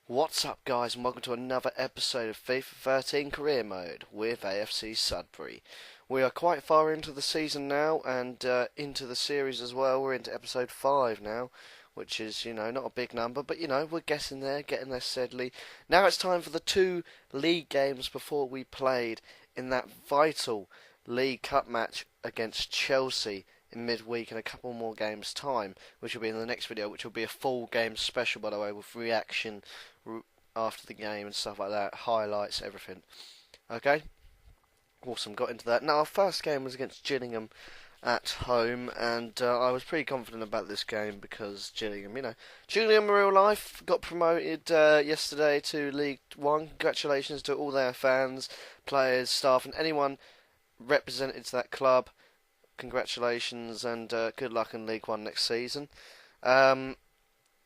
What's up, guys, and welcome to another episode of FIFA 13 Career Mode with AFC Sudbury. We are quite far into the season now, and into the series as well. We're into episode 5 now, which is, not a big number, but, we're getting there steadily. Now it's time for the 2 league games before we played in that vital League Cup match against Chelsea in midweek in a couple more games' time, which will be in the next video, which will be a full game special, by the way, with reaction after the game and stuff like that, highlights, everything. Okay, awesome, got into that. Now, our first game was against Gillingham at home, and I was pretty confident about this game because Gillingham in real life got promoted yesterday to League One. Congratulations to all their fans, players, staff, and anyone represented to that club. Congratulations, and good luck in League One next season.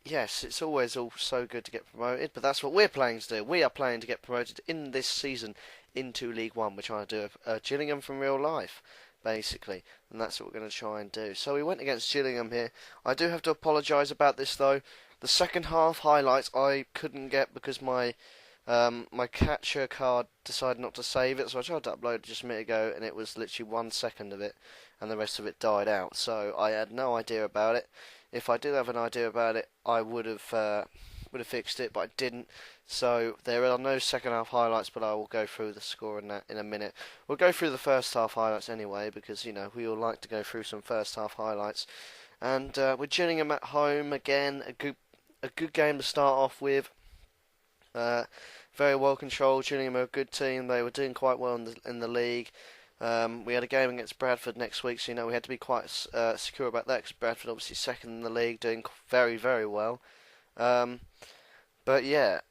Yes, it's always all so good to get promoted, but that's what we're playing to do. We are playing to get promoted in this season into League One. We're trying to do Gillingham from real life, basically, and that's what we're going to try and do. So we went against Gillingham here. I do have to apologise about this, though. The second half highlights I couldn't get because my capture card decided not to save it, so I tried to upload it just a minute ago, and it was literally 1 second of it, and the rest of it died out. So I had no idea about it. If I did have an idea about it, I would have fixed it, but I didn't. So there are no second half highlights, but I will go through the score in that in a minute. We'll go through the first half highlights anyway, because we all like to go through some first half highlights. And with Gillingham at home again, a good game to start off with. Very well controlled. Gillingham are a good team. They were doing quite well in the league. We had a game against Bradford next week, so we had to be quite secure about that because Bradford obviously second in the league, doing very, very well. But yeah,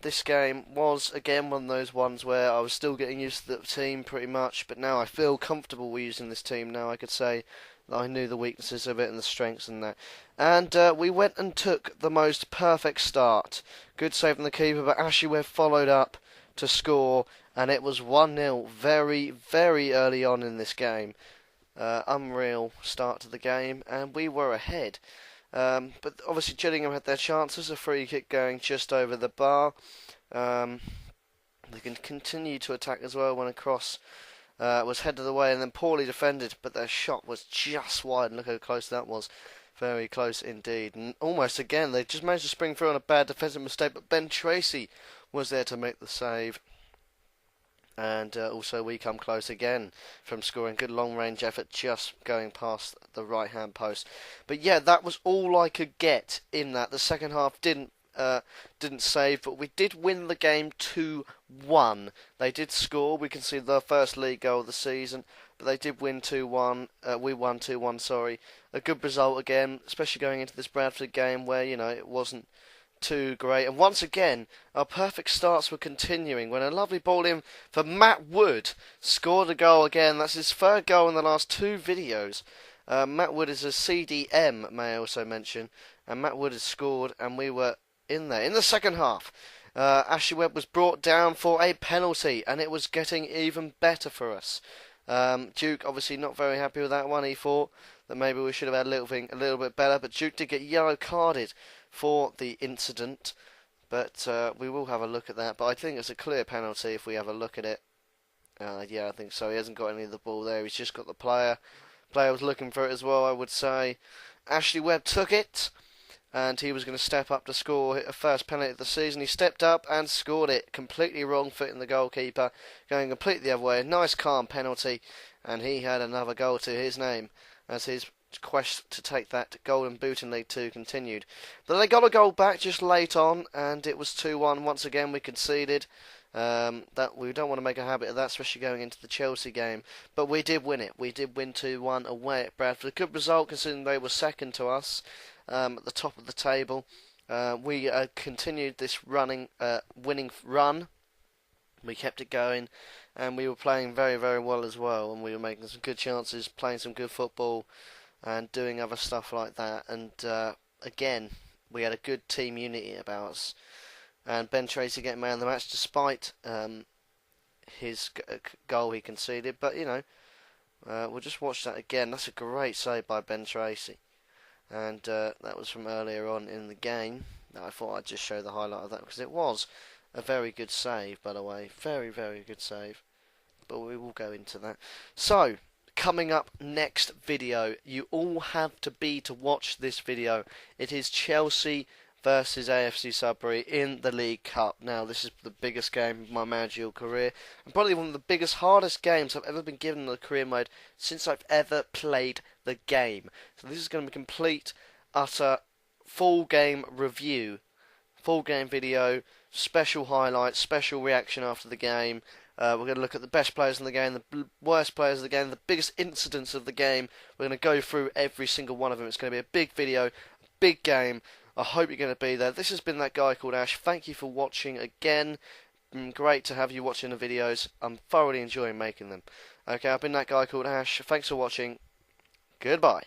this game was again one of those ones where I was still getting used to the team pretty much, but now I feel comfortable using this team. Now I could say that I knew the weaknesses of it and the strengths and that. And we went and took the most perfect start. Good save from the keeper, but Ashley Webb followed up to score, and it was 1-0 very, very early on in this game. Unreal start to the game, and we were ahead. But obviously Gillingham had their chances, a free kick going just over the bar. They can continue to attack as well when a cross was headed away and then poorly defended, but their shot was just wide, and look how close that was. Very close indeed. And almost again, they just managed to spring through on a bad defensive mistake, but Ben Tracy was there to make the save. And also we come close again from scoring. Good long range effort just going past the right hand post. But yeah, that was all I could get in that. The second half didn't save, but we did win the game 2-1. They did score. We can see the first league goal of the season, but they did win 2-1. We won 2-1, sorry. A good result again, especially going into this Bradford game where, it wasn't too great. And once again, our perfect starts were continuing when a lovely ball in for Matt Wood scored a goal again. That's his third goal in the last 2 videos. Matt Wood is a CDM, may I also mention, and Matt Wood has scored, and we were in there. In the second half, Ashley Webb was brought down for a penalty, and it was getting even better for us. Duke obviously not very happy with that one. He thought that maybe we should have had a little bit better, but Duke did get yellow carded for the incident. But we will have a look at that. But I think it's a clear penalty if we have a look at it. Yeah, I think so. He hasn't got any of the ball there. He's just got the player. Player was looking for it as well, I would say. Ashley Webb took it, and he was going to step up to score a first penalty of the season. He stepped up and scored it. Completely wrong foot in the goalkeeper, going completely the other way. A nice calm penalty, and he had another goal to his name as his quest to take that golden boot in League 2 continued. But they got a goal back just late on, and it was 2-1. Once again, we conceded. That we don't want to make a habit of that, especially going into the Chelsea game. But we did win it. We did win 2-1 away at Bradford. A good result considering they were second to us at the top of the table. We continued this winning run. We kept it going, and we were playing very, very well as well. And we were making some good chances, playing some good football, and doing other stuff like that. And again, we had a good team unity about us. And Ben Tracy getting man of the match despite his goal he conceded. But, we'll just watch that again. That's a great save by Ben Tracy. And that was from earlier on in the game. I thought I'd just show the highlight of that because it was a very good save, by the way. Very, very good save. But we will go into that. So, coming up next video, you all have to be to watch this video. It is Chelsea versus AFC Sudbury in the League Cup. Now, this is the biggest game of my managerial career, and probably one of the biggest, hardest games I've ever been given in the career mode since I've ever played the game. So this is going to be complete, utter, full game review, full game video, special highlights, special reaction after the game. We're going to look at the best players in the game, the worst players of the game, the biggest incidents of the game. We're going to go through every single one of them. It's going to be a big video, a big game. I hope you're going to be there. This has been That Guy Called Ash. Thank you for watching again. Great to have you watching the videos. I'm thoroughly enjoying making them. Okay, I've been That Guy Called Ash. Thanks for watching. Goodbye.